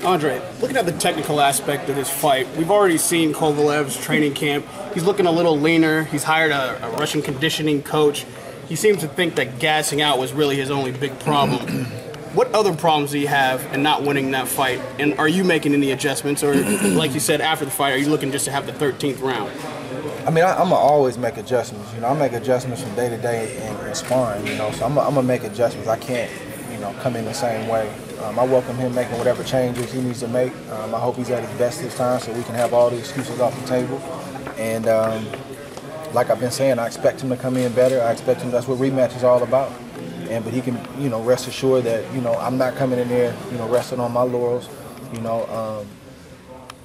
Andre, looking at the technical aspect of this fight, we've already seen Kovalev's training camp. He's looking a little leaner. He's hired a Russian conditioning coach. He seems to think that gassing out was really his only big problem. What other problems do you have in not winning that fight? And are you making any adjustments? Or, like you said, after the fight, are you looking just to have the 13th round? I mean, I'm going to always make adjustments. You know, I make adjustments from day to day in sparring, you know, so I'm going to make adjustments. I can't, you know, come in the same way. I welcome him making whatever changes he needs to make. I hope he's at his best this time so we can have all the excuses off the table. And like I've been saying, I expect him to come in better. I expect him, that's what rematch is all about. But he can, you know, rest assured that, you know, I'm not coming in there, you know, resting on my laurels. You know,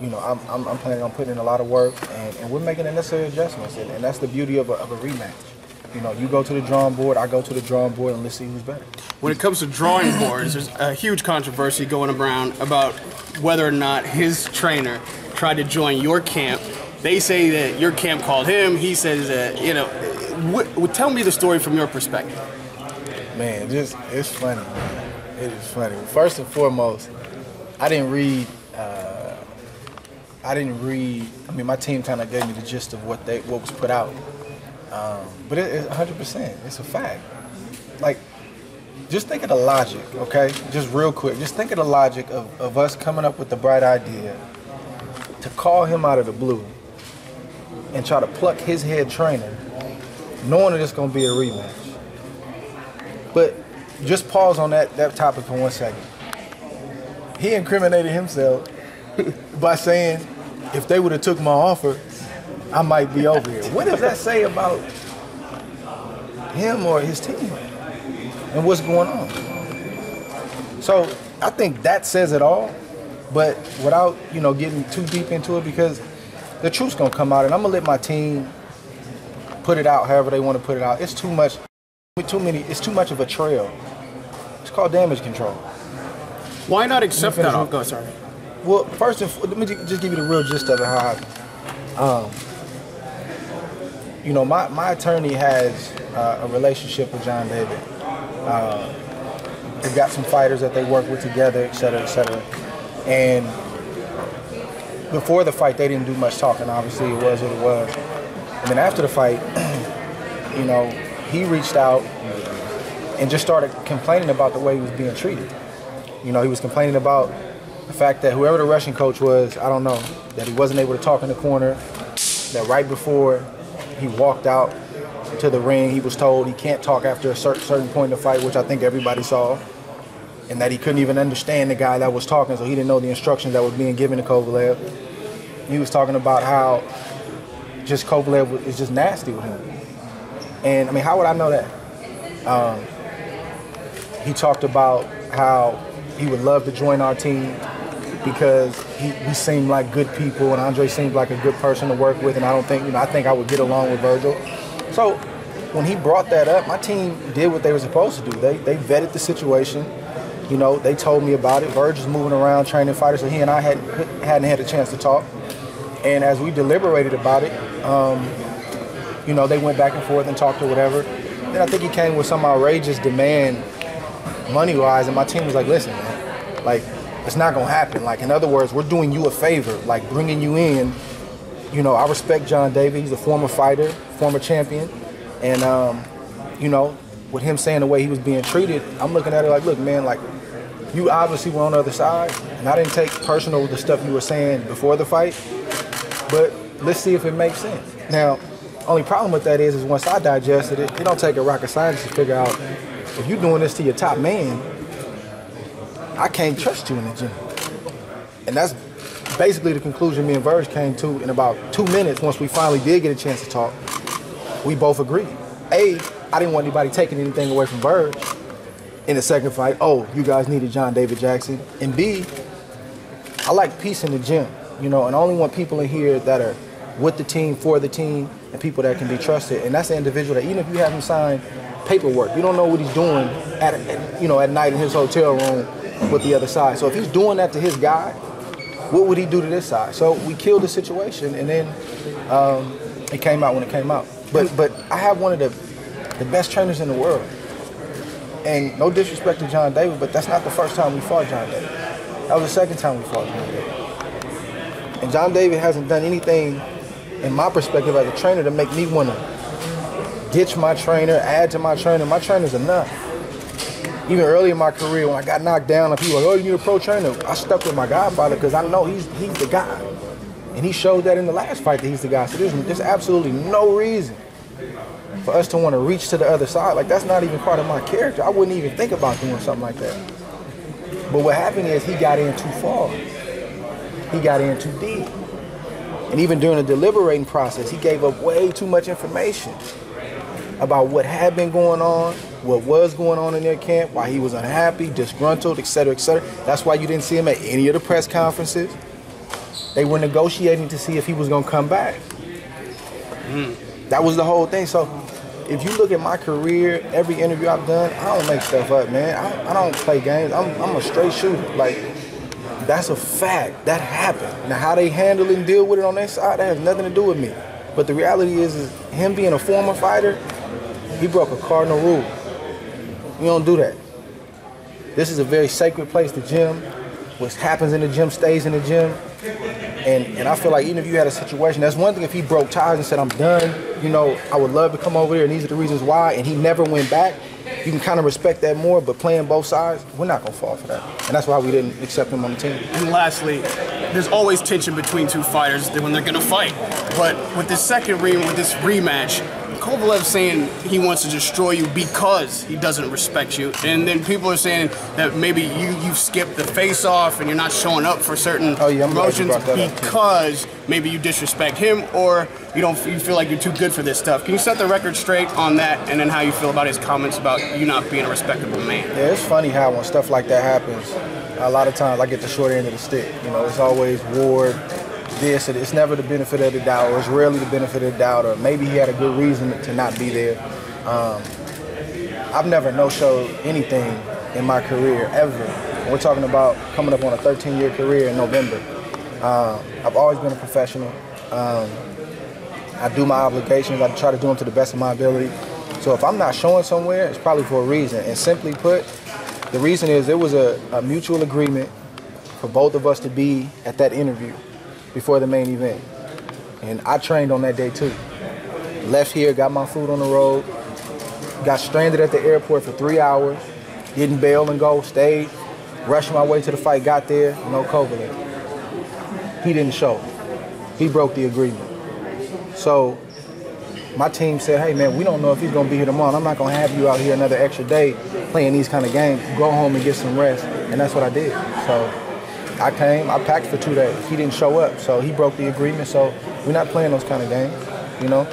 I'm planning on putting in a lot of work, and we're making the necessary adjustments. And that's the beauty of a rematch. You know, you go to the drawing board, I go to the drawing board, and let's see who's better. When it comes to drawing boards, there's a huge controversy going around about whether or not his trainer tried to join your camp. They say that your camp called him. He says that, you know, tell me the story from your perspective. Man, it's funny, man. It is funny. First and foremost, I didn't read. I mean, my team kind of gave me the gist of what was put out. But it's 100%. It's a fact. Like, just think of the logic, okay? Just real quick. Just think of the logic of us coming up with the bright idea to call him out of the blue and try to pluck his head trainer, knowing that it's going to be a rematch. But just pause on that topic for 1 second. He incriminated himself by saying, if they would have took my offer, I might be over here. What does that say about him or his team and what's going on? So I think that says it all, but without, you know, getting too deep into it, because the truth's gonna come out, and I'm gonna let my team put it out however they want to put it out. It's too much. It's too much of a trail. It's called damage control. Why not accept that? Oh, go, sorry. Well, first, let me just give you the real gist of it. How you know, my attorney has a relationship with John David. They've got some fighters that they work with together, et cetera, et cetera. And before the fight, they didn't do much talking. Obviously, it was what it was. And then after the fight, you know, he reached out and just started complaining about the way he was being treated. You know, he was complaining about the fact that whoever the Russian coach was, I don't know, that he wasn't able to talk in the corner, that right before he walked out to the ring, he was told he can't talk after a certain point in the fight, which I think everybody saw, and that he couldn't even understand the guy that was talking, so he didn't know the instructions that were being given to Kovalev. He was talking about how just Kovalev is just nasty with him. And, I mean, how would I know that? He talked about how he would love to join our team because he seemed like good people, and Andre seemed like a good person to work with, and I don't think, you know, I think I would get along with Virgil. So when he brought that up, my team did what they were supposed to do. They vetted the situation. You know, they told me about it. Virgil's moving around training fighters, so he and I hadn't had a chance to talk. And as we deliberated about it, you know, they went back and forth and talked or whatever. Then I think he came with some outrageous demand money-wise, and my team was like, listen, man, like, it's not going to happen. Like, in other words, we're doing you a favor, like bringing you in. You know, I respect John David. He's a former fighter, former champion. And, you know, with him saying the way he was being treated, I'm looking at it like, look, man, like, you obviously were on the other side, and I didn't take personal the stuff you were saying before the fight, but let's see if it makes sense. Now, only problem with that is once I digested it, it don't take a rocket scientist to figure out if you're doing this to your top man, I can't trust you in the gym. And that's basically the conclusion me and Verge came to in about 2 minutes. Once we finally did get a chance to talk, we both agreed. A, I didn't want anybody taking anything away from Verge in the second fight. Oh, you guys needed John David Jackson. And B, I like peace in the gym, you know, and I only want people in here that are with the team, for the team, and people that can be trusted. And that's an individual that even if you have him sign paperwork, you don't know what he's doing at night in his hotel room with the other side. So if he's doing that to his guy, what would he do to this side? So we killed the situation, and then it came out when it came out. But I have one of the best trainers in the world. And no disrespect to John David, but that's not the first time we fought John David. That was the second time we fought John David. And John David hasn't done anything, in my perspective as a trainer, to make me want to ditch my trainer, add to my trainer. My trainer's enough. Even early in my career, when I got knocked down, and people were like, oh, you need a pro trainer. I stuck with my godfather because I know he's the guy. And he showed that in the last fight that he's the guy. So there's absolutely no reason for us to want to reach to the other side. Like, that's not even part of my character. I wouldn't even think about doing something like that. But what happened is he got in too far. He got in too deep. And even during the deliberating process, he gave up way too much information about what had been going on, what was going on in their camp, why he was unhappy, disgruntled, et cetera, et cetera. That's why you didn't see him at any of the press conferences. They were negotiating to see if he was going to come back. That was the whole thing. So if you look at my career, every interview I've done, I don't make stuff up, man. I don't play games. I'm a straight shooter. Like, that's a fact. That happened. Now, how they handle and deal with it on their side, that has nothing to do with me. But the reality is him being a former fighter, he broke a cardinal rule. You don't do that. This is a very sacred place, the gym. What happens in the gym stays in the gym. And I feel like even if you had a situation, that's one thing if he broke ties and said, I'm done, you know, I would love to come over there and these are the reasons why, and he never went back, you can kind of respect that more, but playing both sides, we're not going to fall for that. And that's why we didn't accept him on the team. And lastly, there's always tension between two fighters when they're going to fight. But with this rematch, Kovalev saying he wants to destroy you because he doesn't respect you, and then people are saying that maybe you've skipped the face-off and you're not showing up for certain promotions because maybe you disrespect him or you feel like you're too good for this stuff. Can you set the record straight on that, and then how you feel about his comments about you not being a respectable man? Yeah, it's funny how when stuff like that happens, a lot of times I get the short end of the stick. You know, it's always Ward. It's never the benefit of the doubt, or it's rarely the benefit of the doubt, or maybe he had a good reason to not be there. I've never no-showed anything in my career, ever. We're talking about coming up on a 13-year career in November. I've always been a professional. I do my obligations. I try to do them to the best of my ability. So if I'm not showing somewhere, it's probably for a reason. And simply put, the reason is there was a mutual agreement for both of us to be at that interview before the main event. And I trained on that day too. Left here, got my food on the road, got stranded at the airport for 3 hours, didn't bail and go, stayed, rushed my way to the fight, got there, no Kovalev. He didn't show. He broke the agreement. So my team said, hey man, we don't know if he's gonna be here tomorrow. I'm not gonna have you out here another extra day playing these kind of games. Go home and get some rest. And that's what I did. So I came, I packed for 2 days. He didn't show up, so he broke the agreement. So we're not playing those kind of games, you know?